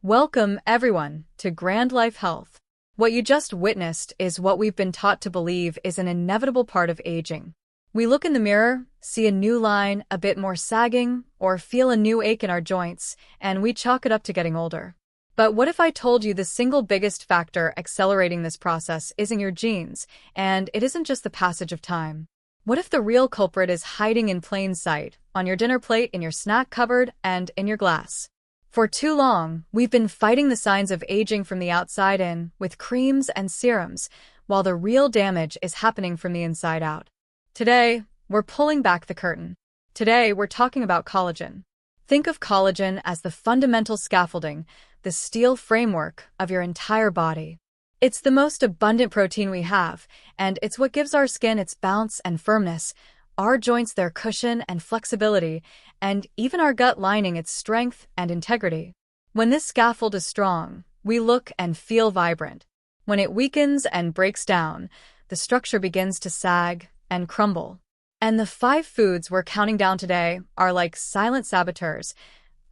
Welcome, everyone, to Grand Life Health. What you just witnessed is what we've been taught to believe is an inevitable part of aging. We look in the mirror, see a new line, a bit more sagging, or feel a new ache in our joints, and we chalk it up to getting older. But what if I told you the single biggest factor accelerating this process isn't your genes, and it isn't just the passage of time? What if the real culprit is hiding in plain sight, on your dinner plate, in your snack cupboard, and in your glass? For too long, we've been fighting the signs of aging from the outside in, with creams and serums, while the real damage is happening from the inside out. Today, we're pulling back the curtain. Today, we're talking about collagen. Think of collagen as the fundamental scaffolding, the steel framework of your entire body. It's the most abundant protein we have, and it's what gives our skin its bounce and firmness, our joints their cushion and flexibility, and even our gut lining its strength and integrity. When this scaffold is strong, we look and feel vibrant. When it weakens and breaks down, the structure begins to sag and crumble. And the 5 foods we're counting down today are like silent saboteurs,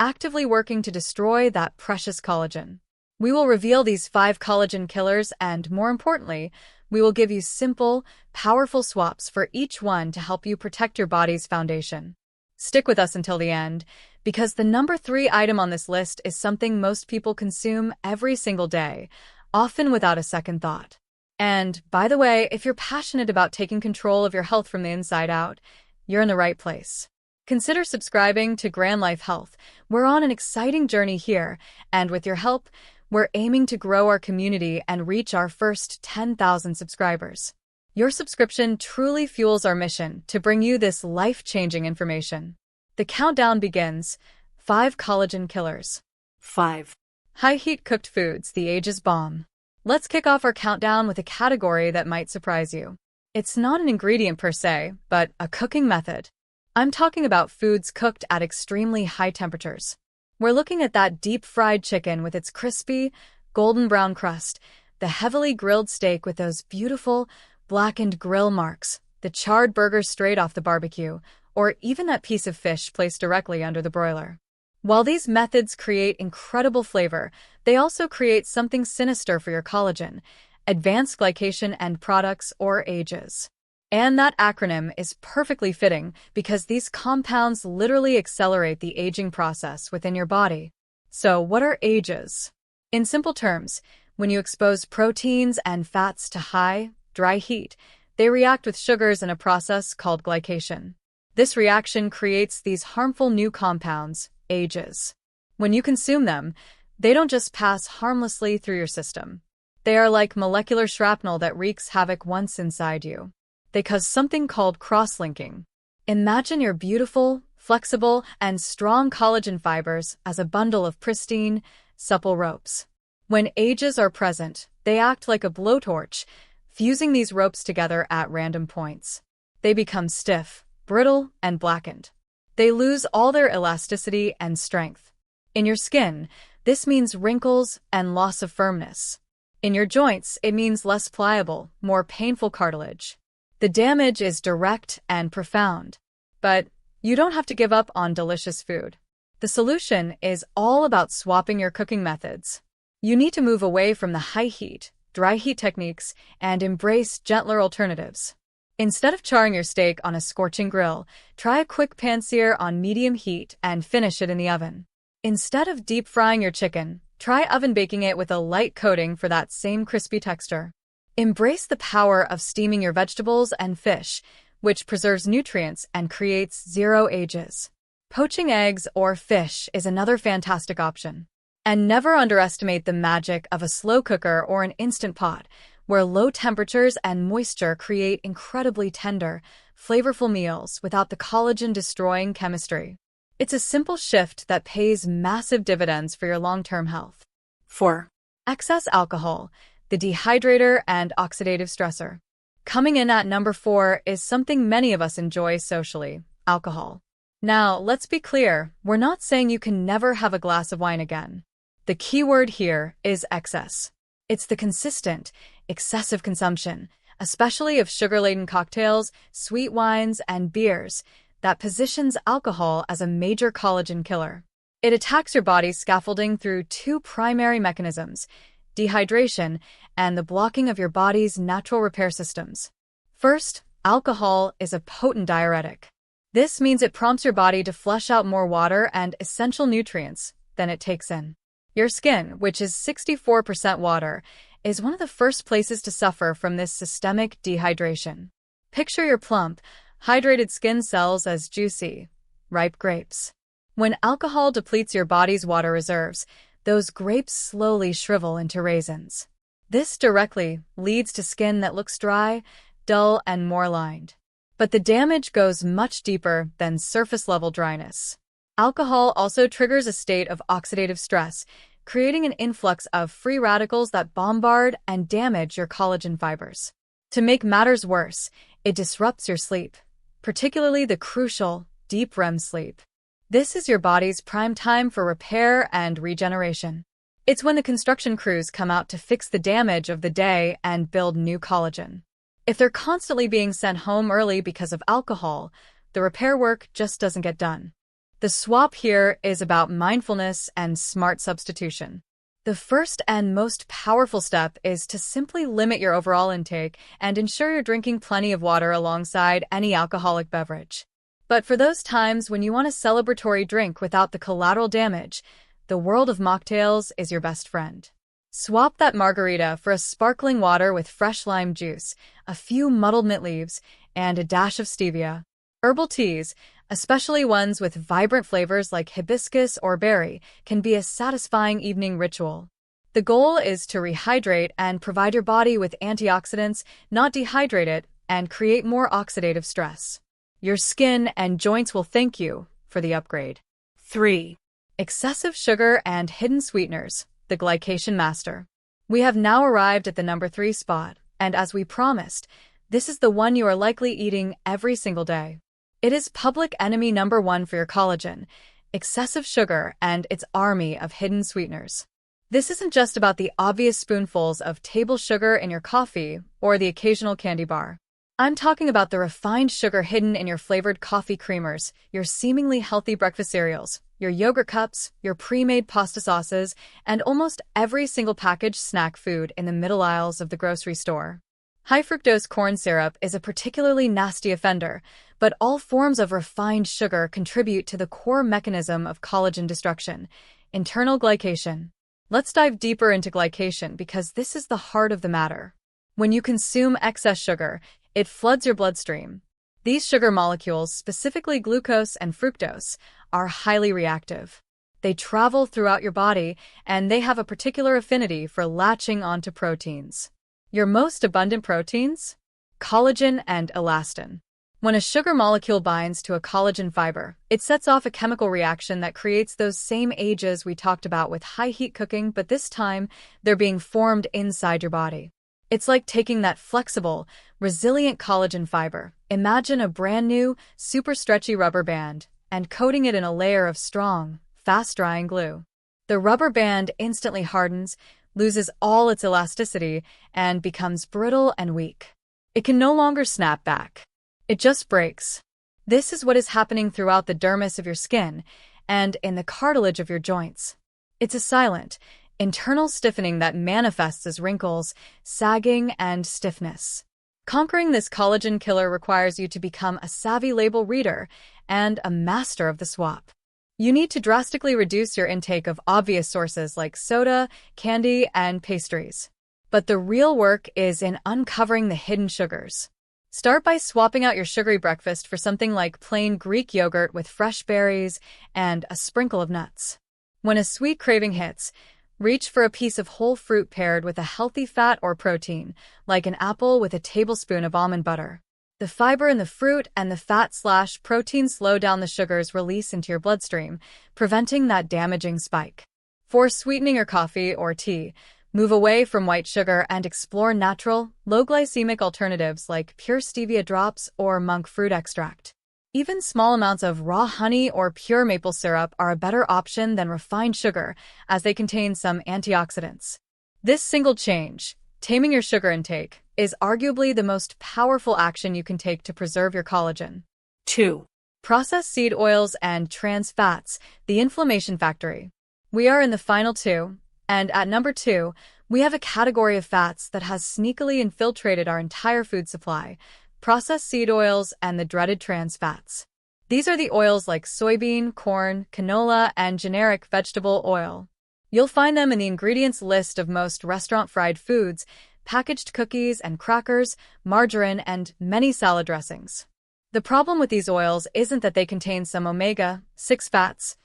actively working to destroy that precious collagen. We will reveal these 5 collagen killers and, more importantly, we will give you simple, powerful swaps for each one to help you protect your body's foundation. Stick with us until the end, because the number 3 item on this list is something most people consume every single day, often without a second thought. And, by the way, if you're passionate about taking control of your health from the inside out, you're in the right place. Consider subscribing to Grand Life Health. We're on an exciting journey here, and with your help, we're aiming to grow our community and reach our first 10,000 subscribers. Your subscription truly fuels our mission to bring you this life-changing information. The countdown begins. 5 collagen killers. 5. High-heat cooked foods, the age's bomb. Let's kick off our countdown with a category that might surprise you. It's not an ingredient per se, but a cooking method. I'm talking about foods cooked at extremely high temperatures. We're looking at that deep-fried chicken with its crispy, golden brown crust, the heavily grilled steak with those beautiful, blackened grill marks, the charred burger straight off the barbecue, or even that piece of fish placed directly under the broiler. While these methods create incredible flavor, they also create something sinister for your collagen, advanced glycation end products, or AGEs. And that acronym is perfectly fitting because these compounds literally accelerate the aging process within your body. So what are AGEs? In simple terms, when you expose proteins and fats to high, dry heat, they react with sugars in a process called glycation. This reaction creates these harmful new compounds, AGEs. When you consume them, they don't just pass harmlessly through your system. They are like molecular shrapnel that wreaks havoc once inside you. They cause something called cross-linking. Imagine your beautiful, flexible, and strong collagen fibers as a bundle of pristine, supple ropes. When AGEs are present, they act like a blowtorch, fusing these ropes together at random points. They become stiff, brittle, and blackened. They lose all their elasticity and strength. In your skin, this means wrinkles and loss of firmness. In your joints, it means less pliable, more painful cartilage. The damage is direct and profound. But you don't have to give up on delicious food. The solution is all about swapping your cooking methods. You need to move away from the high heat, dry heat techniques and embrace gentler alternatives. Instead of charring your steak on a scorching grill, try a quick pan-sear on medium heat and finish it in the oven. Instead of deep frying your chicken, try oven baking it with a light coating for that same crispy texture. Embrace the power of steaming your vegetables and fish, which preserves nutrients and creates zero AGEs. Poaching eggs or fish is another fantastic option. And never underestimate the magic of a slow cooker or an instant pot, where low temperatures and moisture create incredibly tender, flavorful meals without the collagen-destroying chemistry. It's a simple shift that pays massive dividends for your long-term health. 4. Excess alcohol, the dehydrator and oxidative stressor. Coming in at number 4 is something many of us enjoy socially: alcohol. Now, let's be clear, we're not saying you can never have a glass of wine again. The key word here is excess. It's the consistent, excessive consumption, especially of sugar-laden cocktails, sweet wines, and beers, that positions alcohol as a major collagen killer. It attacks your body's scaffolding through two primary mechanisms: dehydration and the blocking of your body's natural repair systems. First, alcohol is a potent diuretic. This means it prompts your body to flush out more water and essential nutrients than it takes in. Your skin, which is 64% water, is one of the first places to suffer from this systemic dehydration. Picture your plump, hydrated skin cells as juicy, ripe grapes. When alcohol depletes your body's water reserves, those grapes slowly shrivel into raisins. This directly leads to skin that looks dry, dull, and more lined. But the damage goes much deeper than surface-level dryness. Alcohol also triggers a state of oxidative stress, creating an influx of free radicals that bombard and damage your collagen fibers. To make matters worse, it disrupts your sleep, particularly the crucial deep REM sleep. This is your body's prime time for repair and regeneration. It's when the construction crews come out to fix the damage of the day and build new collagen. If they're constantly being sent home early because of alcohol, the repair work just doesn't get done. The swap here is about mindfulness and smart substitution. The first and most powerful step is to simply limit your overall intake and ensure you're drinking plenty of water alongside any alcoholic beverage. But for those times when you want a celebratory drink without the collateral damage, the world of mocktails is your best friend. Swap that margarita for a sparkling water with fresh lime juice, a few muddled mint leaves, and a dash of stevia. Herbal teas, especially ones with vibrant flavors like hibiscus or berry, can be a satisfying evening ritual. The goal is to rehydrate and provide your body with antioxidants, not dehydrate it, and create more oxidative stress. Your skin and joints will thank you for the upgrade. 3. Excessive sugar and hidden sweeteners, the glycation master. We have now arrived at the number 3 spot, and as we promised, this is the one you are likely eating every single day. It is public enemy number 1 for your collagen: excessive sugar and its army of hidden sweeteners. This isn't just about the obvious spoonfuls of table sugar in your coffee or the occasional candy bar. I'm talking about the refined sugar hidden in your flavored coffee creamers, your seemingly healthy breakfast cereals, your yogurt cups, your pre-made pasta sauces, and almost every single packaged snack food in the middle aisles of the grocery store. High-fructose corn syrup is a particularly nasty offender, but all forms of refined sugar contribute to the core mechanism of collagen destruction: internal glycation. Let's dive deeper into glycation because this is the heart of the matter. When you consume excess sugar, it floods your bloodstream. These sugar molecules, specifically glucose and fructose, are highly reactive. They travel throughout your body, and they have a particular affinity for latching onto proteins. Your most abundant proteins? Collagen and elastin. When a sugar molecule binds to a collagen fiber, it sets off a chemical reaction that creates those same ages we talked about with high-heat cooking, but this time, they're being formed inside your body. It's like taking that flexible, resilient collagen fiber, imagine a brand new, super stretchy rubber band, and coating it in a layer of strong, fast-drying glue. The rubber band instantly hardens, loses all its elasticity, and becomes brittle and weak. It can no longer snap back. It just breaks. This is what is happening throughout the dermis of your skin and in the cartilage of your joints. It's a silent, internal stiffening that manifests as wrinkles, sagging, and stiffness. Conquering this collagen killer requires you to become a savvy label reader and a master of the swap. You need to drastically reduce your intake of obvious sources like soda, candy, and pastries. But the real work is in uncovering the hidden sugars. Start by swapping out your sugary breakfast for something like plain Greek yogurt with fresh berries and a sprinkle of nuts. When a sweet craving hits, reach for a piece of whole fruit paired with a healthy fat or protein, like an apple with a tablespoon of almond butter. The fiber in the fruit and the fat/protein slow down the sugar's release into your bloodstream, preventing that damaging spike. For sweetening your coffee or tea, move away from white sugar and explore natural, low-glycemic alternatives like pure stevia drops or monk fruit extract. Even small amounts of raw honey or pure maple syrup are a better option than refined sugar, as they contain some antioxidants. This single change, taming your sugar intake, is arguably the most powerful action you can take to preserve your collagen. 2. processed seed oils and trans fats, the inflammation factory. We are in the final two, and at number 2, we have a category of fats that has sneakily infiltrated our entire food supply: processed seed oils and the dreaded trans fats. These are the oils like soybean, corn, canola, and generic vegetable oil. You'll find them in the ingredients list of most restaurant fried foods, packaged cookies and crackers, margarine, and many salad dressings. The problem with these oils isn't that they contain some omega-6 fats.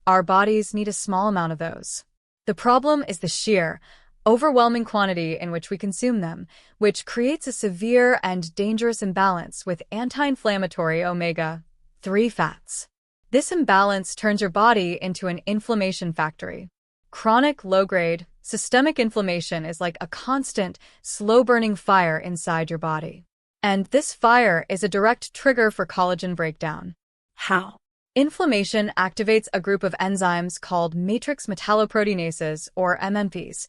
Our bodies need a small amount of those. The problem is the sheer, overwhelming quantity in which we consume them, which creates a severe and dangerous imbalance with anti-inflammatory omega-3 fats. This imbalance turns your body into an inflammation factory. Chronic, low-grade, systemic inflammation is like a constant, slow-burning fire inside your body. And this fire is a direct trigger for collagen breakdown. How? Inflammation activates a group of enzymes called matrix metalloproteinases, or MMPs.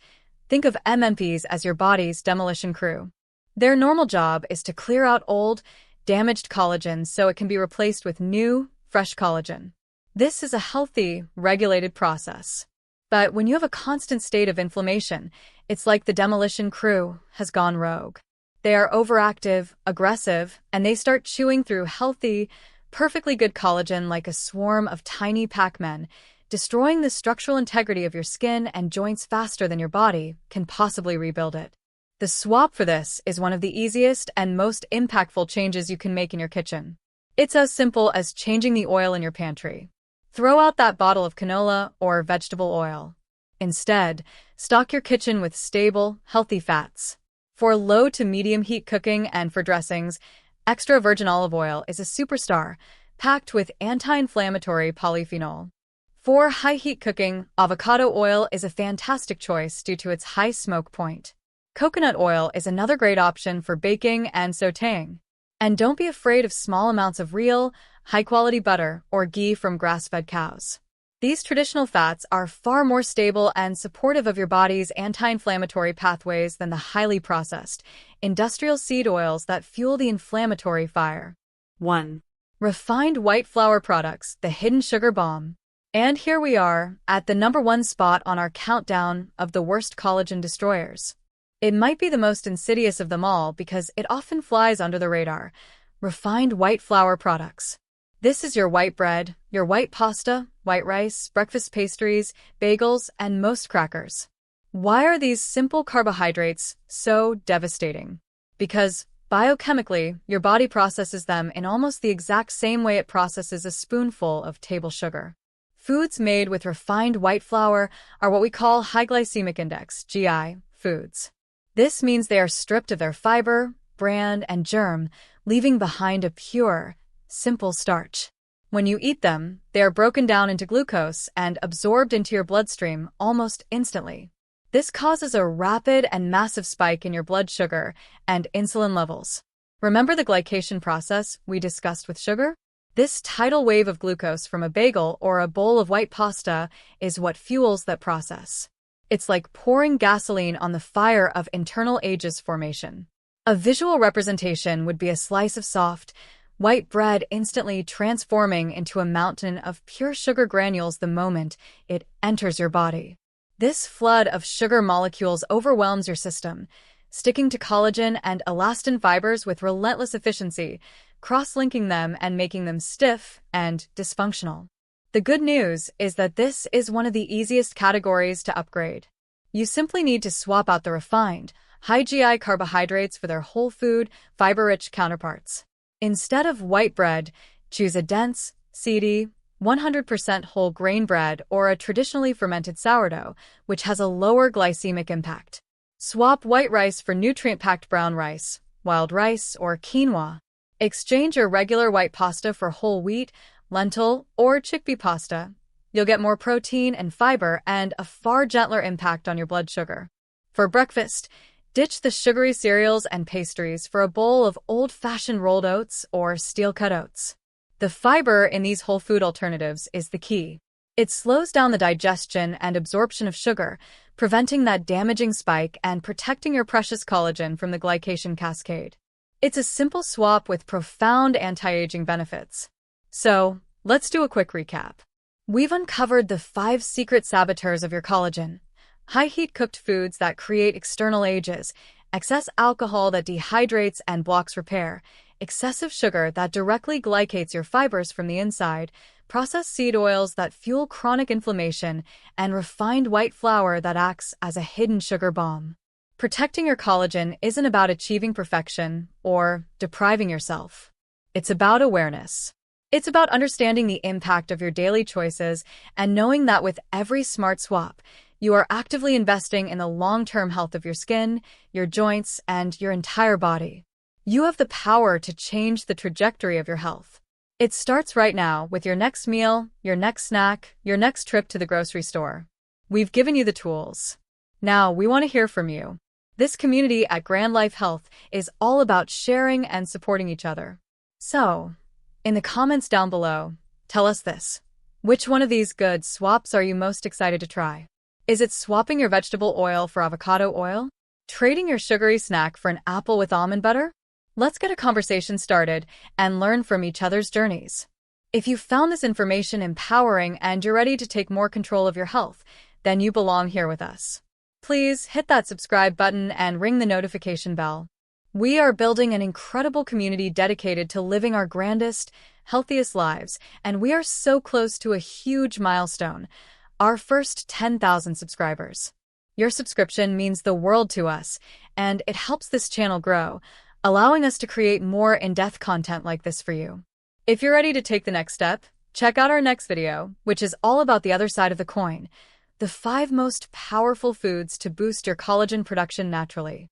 Think of MMPs as your body's demolition crew. Their normal job is to clear out old, damaged collagen so it can be replaced with new, fresh collagen. This is a healthy, regulated process. But when you have a constant state of inflammation, it's like the demolition crew has gone rogue. They are overactive, aggressive, and they start chewing through healthy, perfectly good collagen like a swarm of tiny Pac-Men, destroying the structural integrity of your skin and joints faster than your body can possibly rebuild it. The swap for this is one of the easiest and most impactful changes you can make in your kitchen. It's as simple as changing the oil in your pantry. Throw out that bottle of canola or vegetable oil. Instead, stock your kitchen with stable, healthy fats. For low to medium heat cooking and for dressings, extra virgin olive oil is a superstar, packed with anti-inflammatory polyphenol. For high heat cooking, avocado oil is a fantastic choice due to its high smoke point. Coconut oil is another great option for baking and sautéing. And don't be afraid of small amounts of real, high-quality butter or ghee from grass-fed cows. These traditional fats are far more stable and supportive of your body's anti-inflammatory pathways than the highly processed, industrial seed oils that fuel the inflammatory fire. 1. Refined white flour products, the hidden sugar bomb. And here we are, at the number 1 spot on our countdown of the worst collagen destroyers. It might be the most insidious of them all because it often flies under the radar. Refined white flour products. This is your white bread, your white pasta, white rice, breakfast pastries, bagels, and most crackers. Why are these simple carbohydrates so devastating? Because, biochemically, your body processes them in almost the exact same way it processes a spoonful of table sugar. Foods made with refined white flour are what we call high glycemic index, GI, foods. This means they are stripped of their fiber, bran, and germ, leaving behind a pure, simple starch. When you eat them, they are broken down into glucose and absorbed into your bloodstream almost instantly. This causes a rapid and massive spike in your blood sugar and insulin levels. Remember the glycation process we discussed with sugar? This tidal wave of glucose from a bagel or a bowl of white pasta is what fuels that process. It's like pouring gasoline on the fire of internal ages formation. A visual representation would be a slice of soft, white bread instantly transforming into a mountain of pure sugar granules the moment it enters your body. This flood of sugar molecules overwhelms your system, sticking to collagen and elastin fibers with relentless efficiency, cross-linking them and making them stiff and dysfunctional. The good news is that this is one of the easiest categories to upgrade. You simply need to swap out the refined, high GI carbohydrates for their whole food, fiber-rich counterparts. Instead of white bread, choose a dense, seedy, 100% whole grain bread or a traditionally fermented sourdough, which has a lower glycemic impact. Swap white rice for nutrient-packed brown rice, wild rice, or quinoa. Exchange your regular white pasta for whole wheat, lentil, or chickpea pasta. You'll get more protein and fiber and a far gentler impact on your blood sugar. For breakfast, ditch the sugary cereals and pastries for a bowl of old-fashioned rolled oats or steel-cut oats. The fiber in these whole food alternatives is the key. It slows down the digestion and absorption of sugar, preventing that damaging spike and protecting your precious collagen from the glycation cascade. It's a simple swap with profound anti-aging benefits. So, let's do a quick recap. We've uncovered the 5 secret saboteurs of your collagen. High-heat cooked foods that create external ages, excess alcohol that dehydrates and blocks repair, excessive sugar that directly glycates your fibers from the inside, processed seed oils that fuel chronic inflammation, and refined white flour that acts as a hidden sugar bomb. Protecting your collagen isn't about achieving perfection or depriving yourself. It's about awareness. It's about understanding the impact of your daily choices and knowing that with every smart swap, you are actively investing in the long-term health of your skin, your joints, and your entire body. You have the power to change the trajectory of your health. It starts right now with your next meal, your next snack, your next trip to the grocery store. We've given you the tools. Now we want to hear from you. This community at Grand Life Health is all about sharing and supporting each other. So, in the comments down below, tell us this. Which one of these good swaps are you most excited to try? Is it swapping your vegetable oil for avocado oil? Trading your sugary snack for an apple with almond butter? Let's get a conversation started and learn from each other's journeys. If you found this information empowering and you're ready to take more control of your health, then you belong here with us. Please hit that subscribe button and ring the notification bell. We are building an incredible community dedicated to living our grandest, healthiest lives, and we are so close to a huge milestone, our first 10,000 subscribers. Your subscription means the world to us, and it helps this channel grow, allowing us to create more in-depth content like this for you. If you're ready to take the next step, check out our next video, which is all about the other side of the coin, the 5 most powerful foods to boost your collagen production naturally.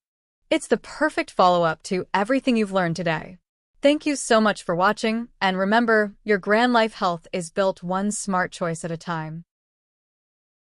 It's the perfect follow-up to everything you've learned today. Thank you so much for watching, and remember, your grand life health is built one smart choice at a time.